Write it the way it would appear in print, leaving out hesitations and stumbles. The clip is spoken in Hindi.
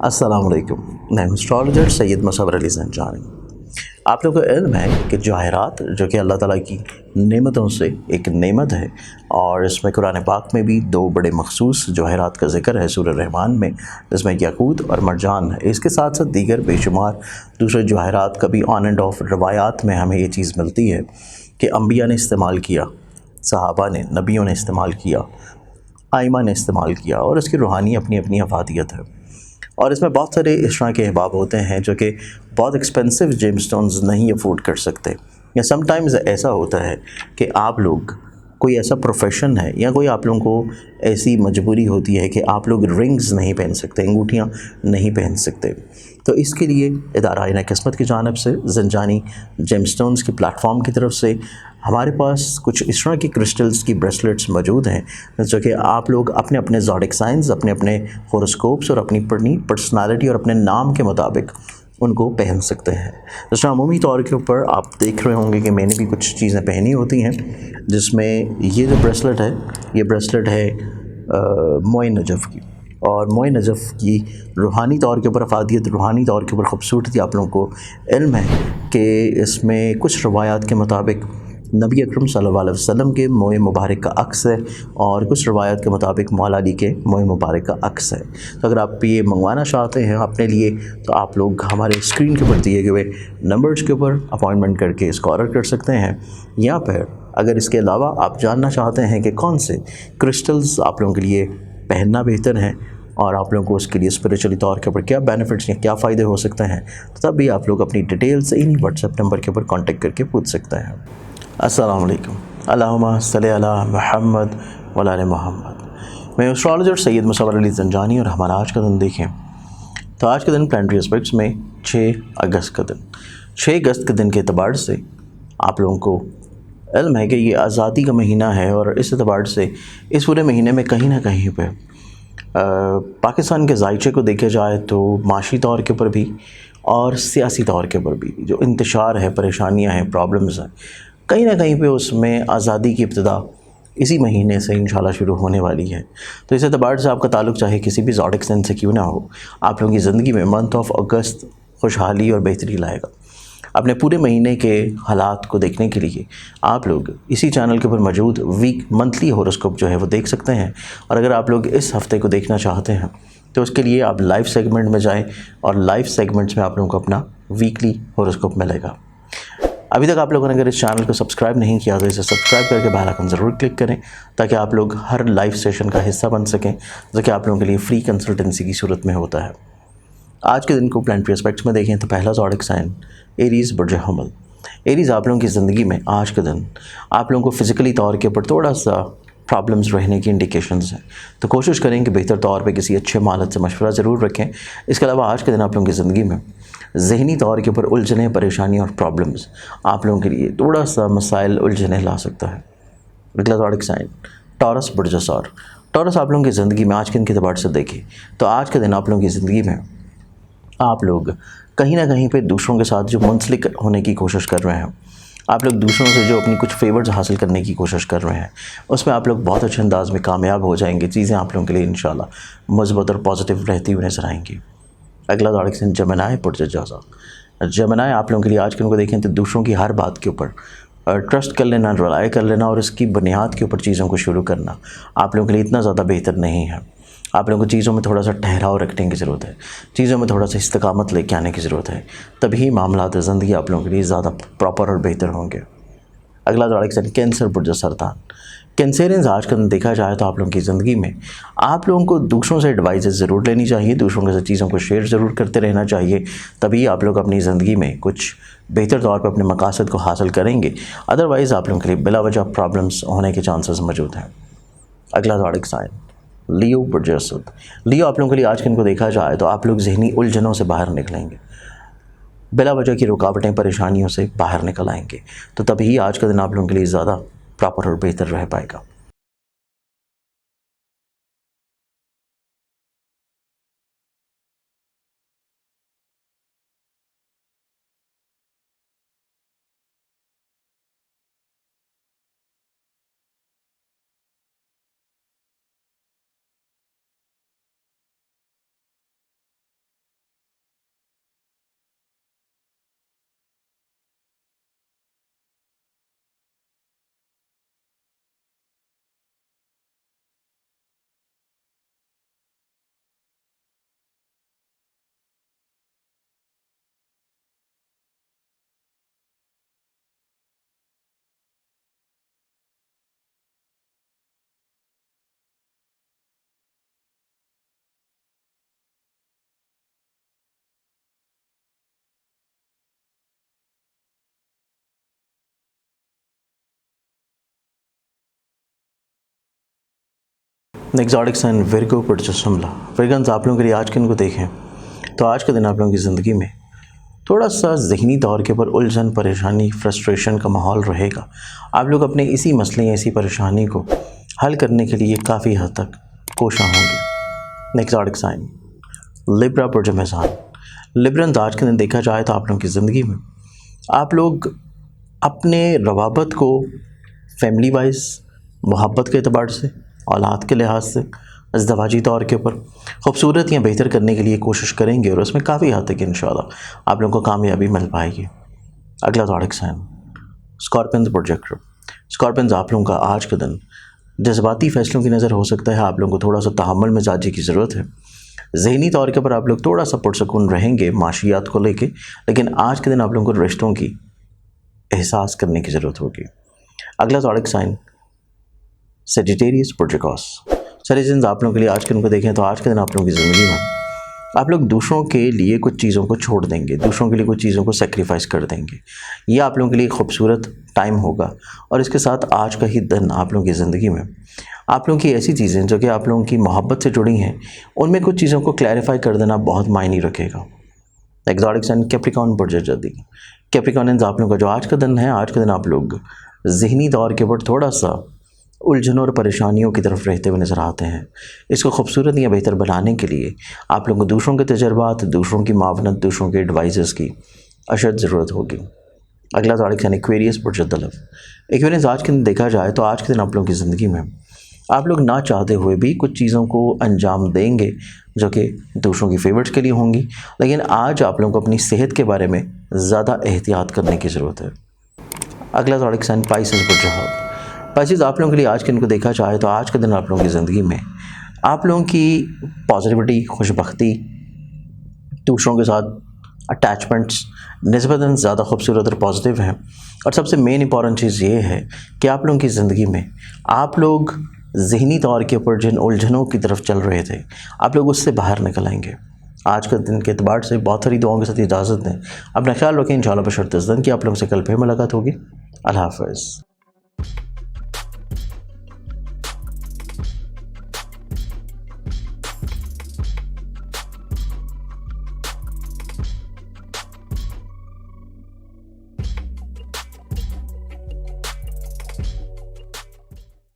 अस्सलाम वालेकुम। मैं हूं एस्ट्रोलॉजर सैयद मुसव्वर अली ज़ंजानी। आप लोगों को इल्म है कि जवाहरात जो कि अल्लाह ताला की नेमतों से एक नेमत है, और इसमें कुरान पाक में भी दो बड़े मखसूस जवाहरात का ज़िक्र है सूरह रहमान में, जिसमें याकूत और मरजान है। इसके साथ साथ दीगर बेशुमार दूसरे जवाहरात का भी ऑन एंड ऑफ रवायात में हमें ये चीज़ मिलती है कि अम्बिया ने इस्तेमाल किया, सहाबा ने, नबियों ने इस्तेमाल किया, आइमा ने इस्तेमाल किया, और इसकी रूहानी अपनी अपनी अफादियत है। और इसमें बहुत सारे इस तरह के अहबाब होते हैं जो कि बहुत एक्सपेंसिव जेमस्टोन्स नहीं अफोर्ड कर सकते, या समटाइम्स ऐसा होता है कि आप लोग, कोई ऐसा प्रोफेशन है या कोई आप लोगों को ऐसी मजबूरी होती है कि आप लोग रिंग्स नहीं पहन सकते, अंगूठियाँ नहीं पहन सकते। तो इसके लिए इदारा आईना किस्मत की जानिब से ज़ंजानी जेमस्टोन्स के प्लेटफॉर्म की तरफ से हमारे पास कुछ इस तरह की क्रिस्टल्स की ब्रेसलेट्स मौजूद हैं जो कि आप लोग अपने अपने ज़ोडिक साइंस, अपने अपने होरोस्कोप्स और अपनी पर्सनालिटी और अपने नाम के मुताबिक उनको पहन सकते हैं। जैसे अमूमी तौर के ऊपर आप देख रहे होंगे कि मैंने भी कुछ चीज़ें पहनी होती हैं, जिसमें ये जो ब्रेसलेट है, ये ब्रेसलेट है मोए नजफ़ की। और मोए नजफ़ की रूहानी तौर के ऊपर अफादियत, रूहानी तौर के ऊपर ख़ूबसूरती आप लोगों को इल्म है कि इसमें कुछ रवायात के मुताबिक नबी अकरम सल्लल्लाहु अलैहि वसल्लम के मोए मुबारक का अक्स है, और कुछ रवायत के मुताबिक मौला अली के मोए मुबारक का अक्स है। तो अगर आप ये मंगवाना चाहते हैं अपने लिए, तो आप लोग हमारे स्क्रीन के ऊपर दिए गए नंबर्स के ऊपर अपॉइंटमेंट करके इसको ऑर्डर कर सकते हैं। या फिर अगर इसके अलावा आप जानना चाहते हैं कि कौन से क्रिस्टल्स आप लोगों के लिए पहनना बेहतर है, और आप लोगों को उसके लिए स्पिरिचुअली तौर के ऊपर क्या बेनिफिट्स या क्या फ़ायदे हो सकते हैं, तो तब भी आप लोग अपनी डिटेल्स इन्हीं व्हाट्सएप नंबर के ऊपर कांटेक्ट करके पूछ सकते हैं। अस्सलाम वालेकुम। अल्लाहुम्मा सल्ली अला मुहम्मद व अला मुहम्मद। मैं एस्ट्रोलॉजर सैयद मुसव्वर अली ज़ंजानी, और हमारा आज का दिन देखें तो आज के दिन प्लानिटरी एस्पेक्ट्स में 6 अगस्त का दिन, 6 अगस्त के दिन के अतबार से आप लोगों को इल्म है कि ये आज़ादी का महीना है, और इस एतबार से इस पूरे महीने में कहीं ना कहीं पे पाकिस्तान के जायचे को देखा जाए तो माशी तौर के ऊपर भी और सियासी तौर के ऊपर भी जो इंतशार है, परेशानियां हैं, प्रॉब्लम्स हैं, कहीं ना कहीं पे उसमें आज़ादी की इब्तिदा इसी महीने से इंशाल्लाह शुरू होने वाली है। तो इस एतबार से आपका ताल्लुक़ चाहे किसी भी ज़ोडिक साइन से क्यों ना हो, आप लोगों की ज़िंदगी में मंथ ऑफ अगस्त खुशहाली और बेहतरी लाएगा। अपने पूरे महीने के हालात को देखने के लिए आप लोग इसी चैनल के ऊपर मौजूद मंथली होरोस्कोप जो है वो देख सकते हैं। और अगर आप लोग इस हफ़्ते को देखना चाहते हैं तो उसके लिए आप लाइव सेगमेंट में जाएं, और लाइव सेगमेंट्स में आप लोगों को अपना वीकली होरोस्कोप मिलेगा। अभी तक आप लोगों ने अगर इस चैनल को सब्सक्राइब नहीं किया तो इसे सब्सक्राइब करके बेल आइकन ज़रूर क्लिक करें, ताकि आप लोग हर लाइव सेशन का हिस्सा बन सकें, जो कि आप लोगों के लिए फ्री कंसल्टेंसी की सूरत में होता है। आज के दिन को प्लानिटरी एस्पेक्ट्स में देखें तो पहला ज़ोडिक साइन एरीज़ बुर्ज हमल। एरीज़ आप लोगों की ज़िंदगी में आज के दिन आप लोगों को फ़िज़िकली तौर के ऊपर थोड़ा सा प्रॉब्लम्स रहने की इंडिकेशंस हैं, तो कोशिश करें कि बेहतर तौर पे किसी अच्छे मालत से मशवरा ज़रूर रखें। इसके अलावा आज के दिन आप लोगों की ज़िंदगी में ज़हनी तौर के ऊपर उलझने, परेशानी और प्रॉब्लम्स आप लोगों के लिए थोड़ा सा मसाइल उलझने ला सकता है। अगला ज़ोडिक साइन टॉरस बुर्ज सौर। टॉरस आप लोगों की ज़िंदगी में आज के दिन के अतबार से देखें तो आज के दिन आप लोगों की ज़िंदगी में आप लोग कहीं ना कहीं पे दूसरों के साथ जो मुंसलिक होने की कोशिश कर रहे हैं, आप लोग दूसरों से जो अपनी कुछ फेवर्स हासिल करने की कोशिश कर रहे हैं, उसमें आप लोग बहुत अच्छे अंदाज में कामयाब हो जाएंगे। चीज़ें आप लोगों के लिए इंशाल्लाह मजबूत और पॉजिटिव रहती हुई नजर आएंगी। अगला ज़ोडिक साइन जेमिनी बुर्ज जौज़ा। जेमिनी आप लोगों के लिए आज के दिन को देखें तो दूसरों की हर बात के ऊपर ट्रस्ट कर लेना, रिलाय कर लेना, और इसकी बुनियाद के ऊपर चीज़ों को शुरू करना आप लोगों के लिए इतना ज़्यादा बेहतर नहीं है। आप लोगों को चीज़ों में थोड़ा सा ठहराव रखने की ज़रूरत है, चीज़ों में थोड़ा सा इस्तकामत लेके आने की ज़रूरत है, तभी मामलात ज़िंदगी आप लोगों के लिए ज़्यादा प्रॉपर और बेहतर होंगे। अगला ज़ोडिक साइन कैंसर बुर्ज सरतान। कैंसरियंस आज का दिन देखा जाए तो आप लोगों की ज़िंदगी में आप लोगों को दूसरों से एडवाइजेस ज़रूर लेनी चाहिए, दूसरों के साथ चीज़ों को शेयर ज़रूर करते रहना चाहिए, तभी आप लोग अपनी ज़िंदगी में कुछ बेहतर तौर पर अपने मकासद को हासिल करेंगे। अदरवाइज़ आप लोगों के लिए बिला वजह प्रॉब्लम्स होने के चांसेस मौजूद हैं। अगला ज़ोडिक साइन लियो बुर्ज असद। लियो आप लोगों के लिए आज के दिन को देखा जाए तो आप लोग ज़हनी उलझनों से बाहर निकलेंगे, बिला वजह की रुकावटें, परेशानियों से बाहर निकल आएंगे, तो तभी आज का दिन आप लोगों के लिए ज़्यादा प्रॉपर और बेहतर रह पाएगा। Exotic sign Virgo प्रजस्मला। विर्गन्स आप लोगों के लिए आज के दिन को देखें तो आज का दिन आप लोगों की ज़िंदगी में थोड़ा सा ज़हनी तौर के ऊपर उलझन, परेशानी, फ्रस्ट्रेशन का माहौल रहेगा। आप लोग अपने इसी मसले या इसी परेशानी को हल करने के लिए काफ़ी हद तक कोशिश होंगे। Exotic sign Libra पुरज मेज़ान। लिब्रन्स आज के दिन देखा जाए तो आप लोगों की ज़िंदगी में आप लोग अपने रवाबत को फैमिली वाइज, मोहब्बत के अतबार से, औलाद के लिहाज से, अज़दवाजी तौर के ऊपर खूबसूरत या बेहतर करने के लिए कोशिश करेंगे और उसमें काफ़ी हद तक इंशाअल्लाह आप लोगों को कामयाबी मिल पाएगी। अगला zodiac sign scorpions projector. Scorpions आप लोगों का आज का दिन जज्बाती फ़ैसलों की नज़र हो सकता है। आप लोगों को थोड़ा सा तहम्मुल मिजाजी की ज़रूरत है। ज़हनी तौर के ऊपर आप लोग थोड़ा सा पुरसकून रहेंगे माशियात को लेके, लेकिन आज के दिन आप लोगों को रिश्तों की एहसास करने की ज़रूरत होगी। अगला ज़ोडिक साइन सेजिटेरियस प्रोजेकॉस। सेजिटेरियंस आप लोगों के लिए आज के दिन को देखें तो आज के दिन आप लोगों की ज़िंदगी में आप लोग दूसरों के लिए कुछ चीज़ों को छोड़ देंगे, दूसरों के लिए कुछ चीज़ों को सेक्रीफाइस कर देंगे। ये आप लोगों के लिए खूबसूरत टाइम होगा। और इसके साथ आज का ही दिन आप लोगों की ज़िंदगी में आप लोगों की ऐसी चीज़ें जो कि आप लोगों की मोहब्बत से जुड़ी हैं, उनमें कुछ चीज़ों को क्लैरिफाई कर देना बहुत मायने रखेगा। एक्सोटिक साइन कैप्रिकॉर्न जल्दी। कैप्रिकॉर्नियंस आप लोगों का जो आज का दिन है, आज का दिन आप लोग ज़हनी तौर के ऊपर थोड़ा सा उलझनों और परेशानियों की तरफ रहते हुए नज़र आते हैं। इसको खूबसूरत या बेहतर बनाने के लिए आप लोगों को दूसरों के तजर्बात, दूसरों की मावनत, दूसरों के एडवाइज़र्स की अशद ज़रूरत होगी। अगला ज़ोडिक साइन एक्वेरियस पुरजदलव। एक्वेरियस आज के दिन देखा जाए तो आज के दिन आप लोगों की ज़िंदगी में आप लोग ना चाहते हुए भी कुछ चीज़ों को अंजाम देंगे जो कि दूसरों की फेवर्स के लिए होंगी, लेकिन आज आप लोगों को अपनी सेहत के बारे में ज़्यादा एहतियात करने की ज़रूरत है। अगला ज़ोडिक साइन पाइसेस पुरजहाद। पाइसेस आप लोगों के लिए आज के दिन को देखा जाए तो आज के दिन आप लोगों की ज़िंदगी में आप लोगों की पॉजिटिविटी, खुशबख्ती, दूसरों के साथ अटैचमेंट्स निस्बतन ज़्यादा खूबसूरत और पॉजिटिव हैं। और सबसे मेन इंपॉर्टेंट चीज़ ये है कि आप लोगों की ज़िंदगी में आप लोग ज़हनी तौर के ऊपर जिन उलझनों की तरफ चल रहे थे, आप लोग उससे बाहर निकल आएंगे। आज के दिन के अतबार से बहुत सारी दुआओं के साथ इजाज़त दें। अपना ख्याल रखें। इंशाअल्लाह बशर्ते इस दिन कि आप लोगों से कल फिर मुलाकात होगी। अल्लाह हाफ़िज़।